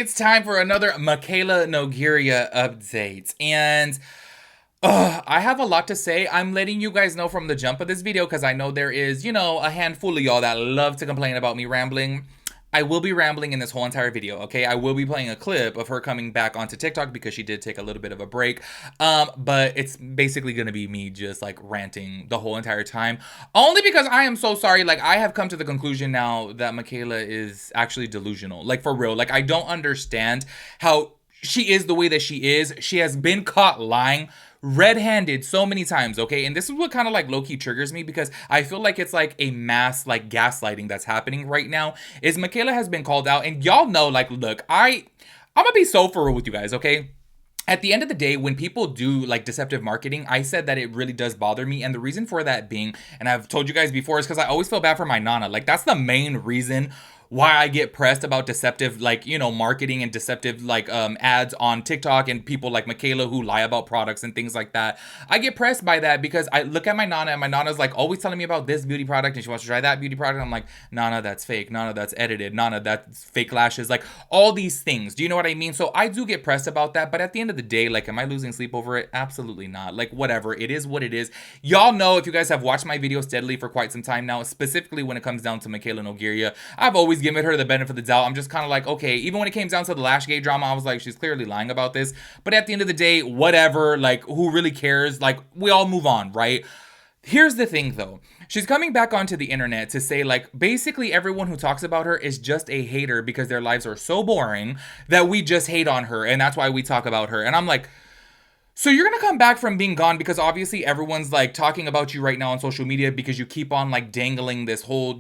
It's time for another Mikayla Nogueira update. And I have a lot to say. I'm letting you guys know from the jump of this video because I know there is, a handful of y'all that love to complain about me rambling. I will be rambling in this whole entire video, okay? I will be playing a clip of her coming back onto TikTok because she did take a little bit of a break. But it's basically gonna be me just like ranting the whole entire time. Only because I am so sorry. Like, I have come to the conclusion now that Michaela is actually delusional. Like, for real. Like, I don't understand how she is the way that she is. She has been caught lying red-handed so many times, okay? And this is what kind of like low-key triggers me because I feel like it's like a mass like gaslighting that's happening right now. Is Michaela has been called out, and y'all know, like, look, I'm gonna be so for real with you guys, okay? At the end of the day, when people do like deceptive marketing, I said that it really does bother me. And the reason for that being, and I've told you guys before, is because I always feel bad for my Nana. Like, that's the main reason why I get pressed about deceptive, like, marketing and deceptive, like, ads on TikTok and people like Michaela who lie about products and things like that. I get pressed by that because I look at my Nana and my Nana's like always telling me about this beauty product and she wants to try that beauty product. I'm like, Nana, that's fake. Nana, that's edited. Nana, that's fake lashes. Like, all these things. Do you know what I mean? So I do get pressed about that. But at the end of the day, like, am I losing sleep over it? Absolutely not. Like, whatever. It is what it is. Y'all know, if you guys have watched my videos steadily for quite some time now, specifically when it comes down to Mikayla Nogueira, I've always given her the benefit of the doubt. I'm just kind of like, okay, even when it came down to the Lash Gate drama, I was like, she's clearly lying about this. But at the end of the day, whatever, like, who really cares? Like, we all move on, right? Here's the thing though. She's coming back onto the internet to say, like, basically everyone who talks about her is just a hater because their lives are so boring that we just hate on her and that's why we talk about her. And I'm like, so you're gonna come back from being gone because obviously everyone's like talking about you right now on social media because you keep on like dangling this whole,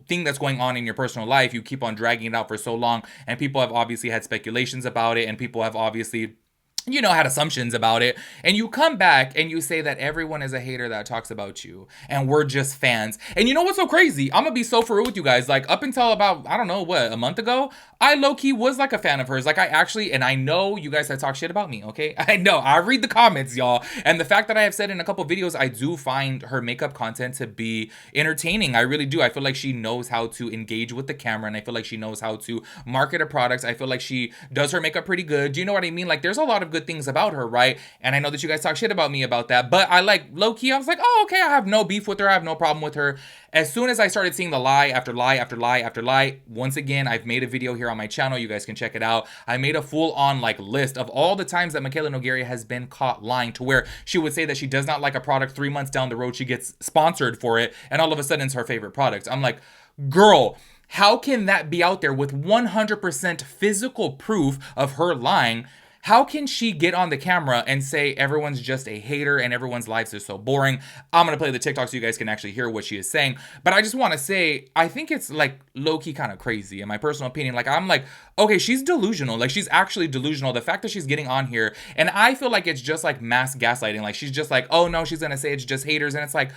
thing that's going on in your personal life. You keep on dragging it out for so long, and people have obviously had speculations about it, and people have obviously had assumptions about it, and you come back and you say that everyone is a hater that talks about you and we're just fans. And you know what's so crazy? I'm gonna be so for real with you guys. Like, up until about, I don't know, what, a month ago, I low-key was like a fan of hers. Like, I actually, and I know you guys have talked shit about me, okay? I know, I read the comments, y'all, and the fact that I have said in a couple videos, I do find her makeup content to be entertaining. I really do. I feel like she knows how to engage with the camera, and I feel like she knows how to market her products. I feel like she does her makeup pretty good. Do you know what I mean? Like, there's a lot of good things about her, right? And I know that you guys talk shit about me about that, but I, like, low-key, I was like, oh, okay, I have no beef with her. I have no problem with her. As soon as I started seeing the lie after lie after lie after lie, once again, I've made a video here on my channel. You guys can check it out. I made a full-on like list of all the times that Mikayla Nogueira has been caught lying, to where she would say that she does not like a product. 3 months down the road, she gets sponsored for it, and all of a sudden it's her favorite product. I'm like, girl, how can that be out there with 100% physical proof of her lying? How can she get on the camera and say everyone's just a hater and everyone's lives are so boring? I'm going to play the TikTok so you guys can actually hear what she is saying. But I just want to say, I think it's like low-key kind of crazy in my personal opinion. Like, I'm like, okay, she's delusional. Like, she's actually delusional. The fact that she's getting on here, and I feel like it's just like mass gaslighting. Like, she's just like, oh no, she's going to say it's just haters. And it's like,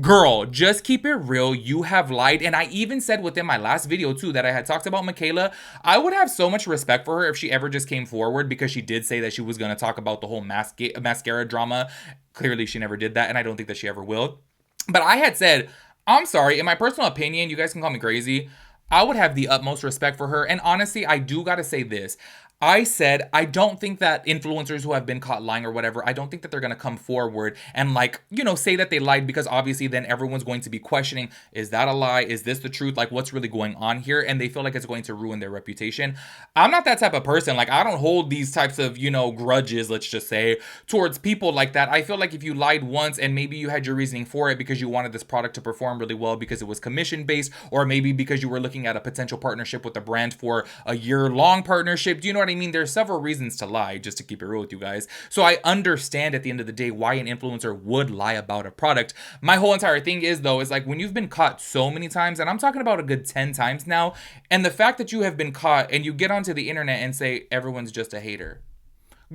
girl, just keep it real. You have lied. And I even said within my last video too that I had talked about Michaela. I would have so much respect for her if she ever just came forward, because she did say that she was going to talk about the whole mascara drama. Clearly she never did that, and I don't think that she ever will. But I had said, I'm sorry, in my personal opinion, you guys can call me crazy, I would have the utmost respect for her. And honestly, I do got to say this. I said, I don't think that influencers who have been caught lying or whatever, I don't think that they're going to come forward and, like, say that they lied, because obviously then everyone's going to be questioning, is that a lie? Is this the truth? Like, what's really going on here? And they feel like it's going to ruin their reputation. I'm not that type of person. Like, I don't hold these types of, grudges, let's just say, towards people like that. I feel like if you lied once and maybe you had your reasoning for it because you wanted this product to perform really well because it was commission based, or maybe because you were looking at a potential partnership with a brand for a year-long partnership. Do you know what I mean? There's several reasons to lie, just to keep it real with you guys. So I understand at the end of the day why an influencer would lie about a product. My whole entire thing is, though, is like, when you've been caught so many times, and I'm talking about a good 10 times now, and the fact that you have been caught and you get onto the internet and say everyone's just a hater.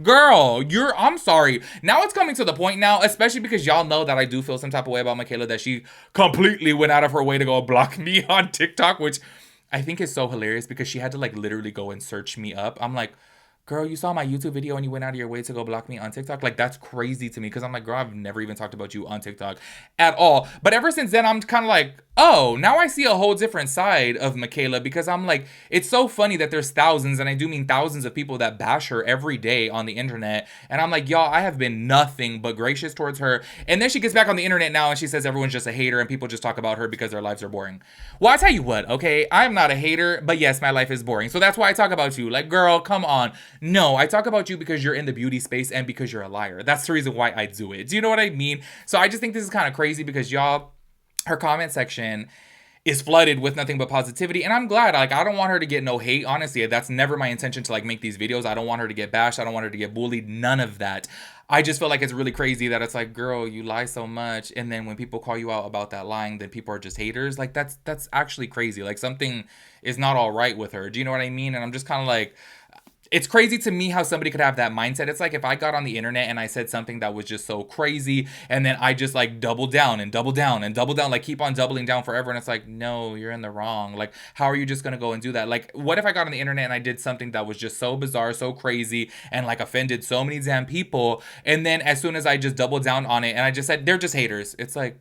Girl, I'm sorry. Now it's coming to the point now, especially because y'all know that I do feel some type of way about Michaela, that she completely went out of her way to go block me on TikTok, which I think is so hilarious because she had to like literally go and search me up. I'm like, girl, you saw my YouTube video and you went out of your way to go block me on TikTok? Like, that's crazy to me, because I'm like, girl, I've never even talked about you on TikTok at all. But ever since then, I'm kind of like, oh, now I see a whole different side of Michaela, because I'm like, it's so funny that there's thousands, and I do mean thousands of people that bash her every day on the internet. And I'm like, y'all, I have been nothing but gracious towards her. And then she gets back on the internet now and she says everyone's just a hater and people just talk about her because their lives are boring. Well, I tell you what, okay, I'm not a hater, but yes, my life is boring. So that's why I talk about you. Like, girl, come on. No, I talk about you because you're in the beauty space and because you're a liar. That's the reason why I do it. Do you know what I mean? So I just think this is kind of crazy because y'all, her comment section is flooded with nothing but positivity, and I'm glad. Like, I don't want her to get no hate. Honestly, that's never my intention to like make these videos. I don't want her to get bashed. I don't want her to get bullied. None of that. I just feel like it's really crazy that it's like, girl, you lie so much, and then when people call you out about that lying, then people are just haters. Like, that's actually crazy. Like, something is not all right with her. Do you know what I mean? And I'm just kind of like, it's crazy to me how somebody could have that mindset. It's like if I got on the internet and I said something that was just so crazy, and then I just like double down and double down and double down, like keep on doubling down forever. And it's like, no, you're in the wrong. Like, how are you just going to go and do that? Like, what if I got on the internet and I did something that was just so bizarre, so crazy, and like offended so many damn people? And then as soon as I just doubled down on it and I just said, they're just haters. It's like,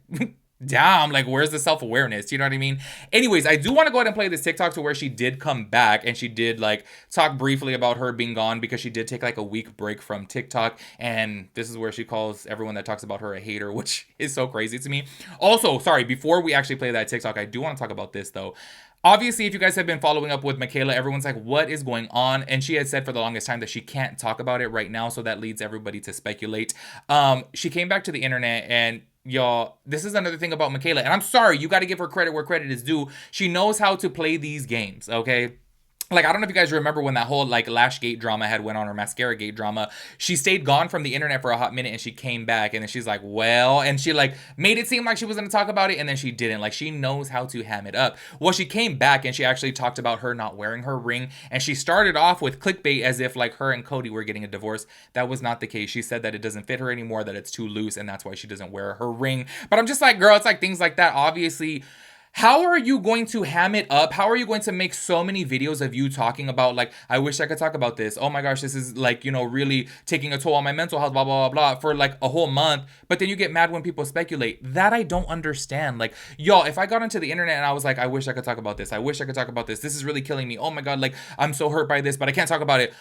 damn, like, where's the self-awareness? You know what I mean? Anyways, I do want to go ahead and play this TikTok to where she did come back and she did like talk briefly about her being gone, because she did take like a week break from TikTok, and this is where she calls everyone that talks about her a hater, which is so crazy to me. Also, sorry, before we actually play that TikTok, I do want to talk about this though. Obviously, if you guys have been following up with Michaela, everyone's like, what is going on? And she had said for the longest time that she can't talk about it right now, so that leads everybody to speculate. She came back to the internet, and y'all, this is another thing about Michaela, and I'm sorry, you got to give her credit where credit is due. She knows how to play these games, okay? Like, I don't know if you guys remember when that whole like lash gate drama had went on, or mascara gate drama. She stayed gone from the internet for a hot minute and she came back, and then she's like, well, and she like made it seem like she was gonna talk about it, and then she didn't. Like, she knows how to ham it up. Well, she came back and she actually talked about her not wearing her ring, and she started off with clickbait as if like her and Cody were getting a divorce. That was not the case. She said that it doesn't fit her anymore, that it's too loose, and that's why she doesn't wear her ring. But I'm just like, girl, it's like things like that. Obviously, how are you going to ham it up? How are you going to make so many videos of you talking about like, I wish I could talk about this. Oh my gosh, this is like, you know, really taking a toll on my mental health, blah, blah, blah, blah, for like a whole month. But then you get mad when people speculate. That I don't understand. Like, y'all, if I got onto the internet and I was like, I wish I could talk about this. I wish I could talk about this. This is really killing me. Oh my God, like, I'm so hurt by this, but I can't talk about it.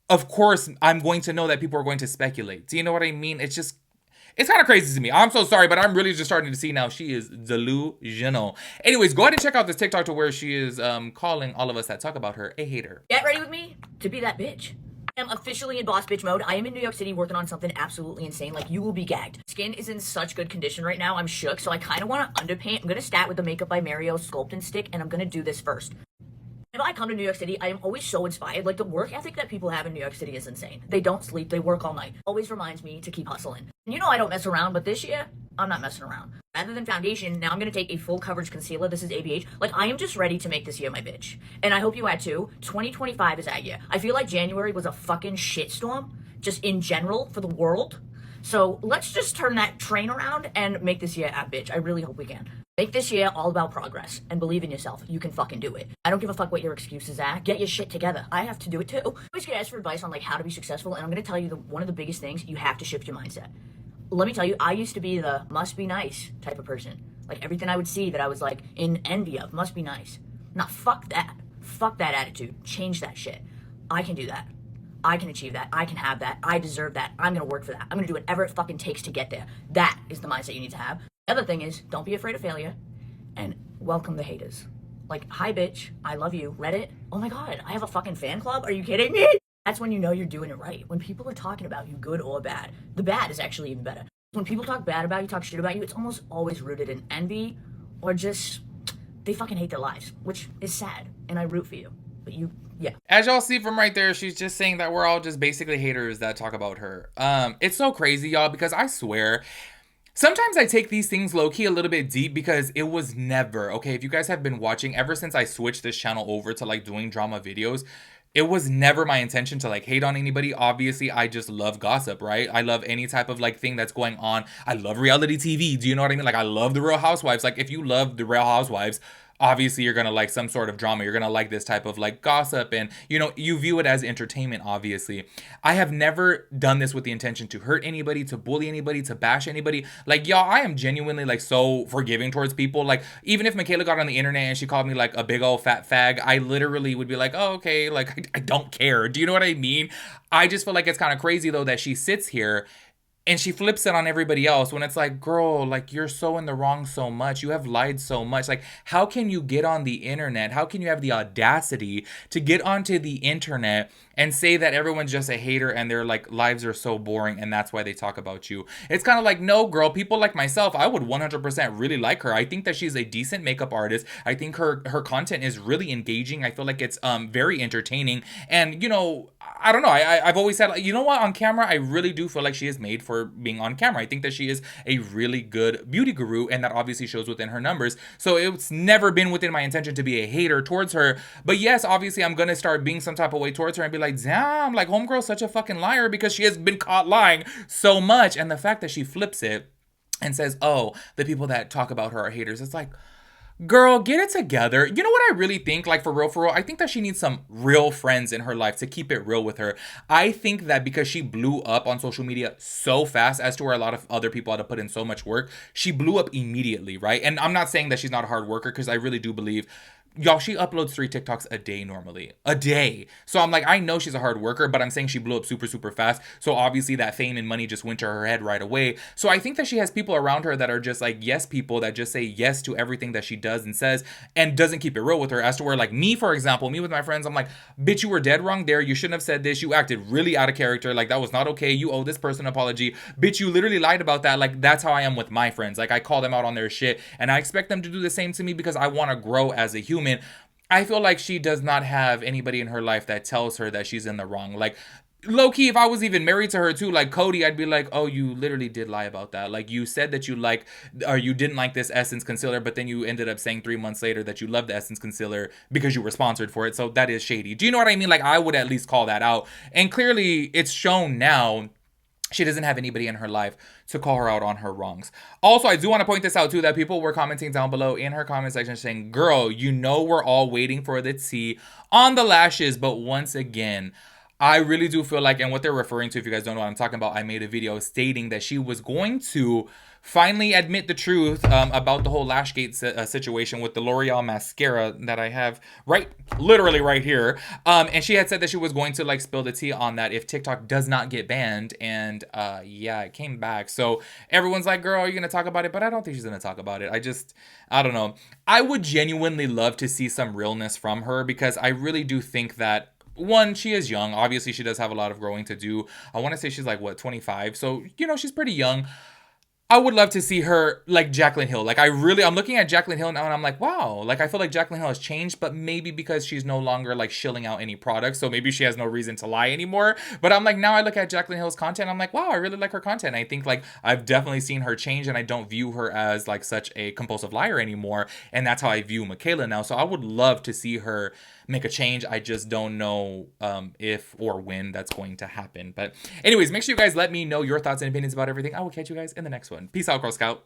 Of course, I'm going to know that people are going to speculate. Do you know what I mean? It's kind of crazy to me. I'm so sorry, but I'm really just starting to see now she is delusional. Anyways, go ahead and check out this TikTok to where she is calling all of us that talk about her a hater. Get ready with me to be that bitch. I'm officially in boss bitch mode. I am in New York City working on something absolutely insane. Like, you will be gagged. Skin is in such good condition right now. I'm shook, so I kind of want to underpaint. I'm going to stat with the Makeup by Mario Sculpting Stick, and I'm going to do this first. If I come to New York City, I am always so inspired. Like, the work ethic that people have in New York City is insane. They don't sleep, they work all night. Always reminds me to keep hustling. And you know I don't mess around, but this year, I'm not messing around. Rather than foundation, now I'm gonna take a full coverage concealer. This is ABH. Like, I am just ready to make this year my bitch. And I hope you are too. 2025 is that year. I feel like January was a fucking shitstorm, just in general, for the world. So let's just turn that train around and make this year our bitch. I really hope we can. Make this year all about progress and believe in yourself. You can fucking do it. I don't give a fuck what your excuses are. Get your shit together. I have to do it too. I always get asked for advice on like how to be successful, and I'm gonna tell you one of the biggest things, you have to shift your mindset. Let me tell you, I used to be the must be nice type of person. Like, everything I would see that I was like in envy of must be nice. Nah, fuck that. Fuck that attitude. Change that shit. I can do that. I can achieve that. I can have that. I deserve that. I'm gonna work for that. I'm gonna do whatever it fucking takes to get there. That is the mindset you need to have. The other thing is, don't be afraid of failure, and welcome the haters. Like, hi bitch, I love you. Reddit, oh my God, I have a fucking fan club? Are you kidding me? That's when you know you're doing it right. When people are talking about you, good or bad. The bad is actually even better. When people talk bad about you, talk shit about you, it's almost always rooted in envy, or just, they fucking hate their lives, which is sad, and I root for you. But you, yeah. As y'all see from right there, she's just saying that we're all just basically haters that talk about her. It's so crazy, y'all, because I swear, sometimes I take these things low-key a little bit deep, because it was never, okay, if you guys have been watching, ever since I switched this channel over to like doing drama videos, it was never my intention to like hate on anybody. Obviously, I just love gossip, right? I love any type of like thing that's going on. I love reality TV. Do you know what I mean? Like, I love the Real Housewives. Like, if you love the Real Housewives, obviously you're gonna like some sort of drama. You're gonna like this type of like gossip, and you know, you view it as entertainment, obviously. I have never done this with the intention to hurt anybody, to bully anybody, to bash anybody. Like, y'all, I am genuinely like so forgiving towards people. Like, even if Michaela got on the internet and she called me like a big old fat fag, I literally would be like, oh, okay, like I don't care. Do you know what I mean? I just feel like it's kind of crazy though that she sits here and she flips it on everybody else when it's like, girl, like you're so in the wrong so much. You have lied so much. Like, how can you get on the internet? How can you have the audacity to get onto the internet and say that everyone's just a hater and their like lives are so boring and that's why they talk about you? It's kind of like, no, girl, people like myself, I would 100% really like her. I think that she's a decent makeup artist. I think her content is really engaging. I feel like it's very entertaining. And you know, I don't know. I've always said, like, you know what, on camera, I really do feel like she is made for being on camera. I think that she is a really good beauty guru, and that obviously shows within her numbers. So it's never been within my intention to be a hater towards her. But yes, obviously, I'm gonna start being some type of way towards her and be like, damn, like homegirl's such a fucking liar because she has been caught lying so much. And the fact that she flips it and says, oh, the people that talk about her are haters, it's like, girl, get it together. You know what I really think? Like, for real, I think that she needs some real friends in her life to keep it real with her. I think that because she blew up on social media so fast, as to where a lot of other people had to put in so much work, she blew up immediately, right? And I'm not saying that she's not a hard worker, because I really do believe, y'all, she uploads 3 TikToks a day normally. A day. So I'm like, I know she's a hard worker, but I'm saying she blew up super, super fast. So obviously that fame and money just went to her head right away. So I think that she has people around her that are just like yes people that just say yes to everything that she does and says, and doesn't keep it real with her. As to where, like, me, for example, me with my friends, I'm like, bitch, you were dead wrong there. You shouldn't have said this. You acted really out of character. Like, that was not okay. You owe this person an apology. Bitch, you literally lied about that. Like, that's how I am with my friends. Like, I call them out on their shit, and I expect them to do the same to me because I want to grow as a human. I feel like she does not have anybody in her life that tells her that she's in the wrong. Like, low key, if I was even married to her too, like Cody, I'd be like, oh, you literally did lie about that. Like, you said that you like, or you didn't like this Essence concealer, but then you ended up saying 3 months later that you loved the Essence concealer because you were sponsored for it. So that is shady. Do you know what I mean? Like, I would at least call that out. And clearly it's shown now she doesn't have anybody in her life to call her out on her wrongs. Also, I do want to point this out too, that people were commenting down below in her comment section saying, girl, you know we're all waiting for the tea on the lashes. But once again, I really do feel like, and what they're referring to, if you guys don't know what I'm talking about, I made a video stating that she was going to finally admit the truth about the whole Lashgate situation with the L'Oreal mascara that I have literally right here. And she had said that she was going to like spill the tea on that if TikTok does not get banned. And yeah, it came back. So everyone's like, girl, are you going to talk about it? But I don't think she's going to talk about it. I don't know. I would genuinely love to see some realness from her, because I really do think that, one, she is young. Obviously, she does have a lot of growing to do. I want to say she's like, what, 25? So, you know, she's pretty young. I would love to see her like Jaclyn Hill. Like, I'm looking at Jaclyn Hill now and I'm like, wow. Like, I feel like Jaclyn Hill has changed, but maybe because she's no longer like shilling out any products. So maybe she has no reason to lie anymore. But I'm like, now I look at Jaclyn Hill's content. I'm like, wow, I really like her content. I think like I've definitely seen her change, and I don't view her as like such a compulsive liar anymore. And that's how I view Michaela now. So I would love to see her make a change. I just don't know if or when that's going to happen. But anyways, make sure you guys let me know your thoughts and opinions about everything. I will catch you guys in the next one. Peace out, Girl Scout.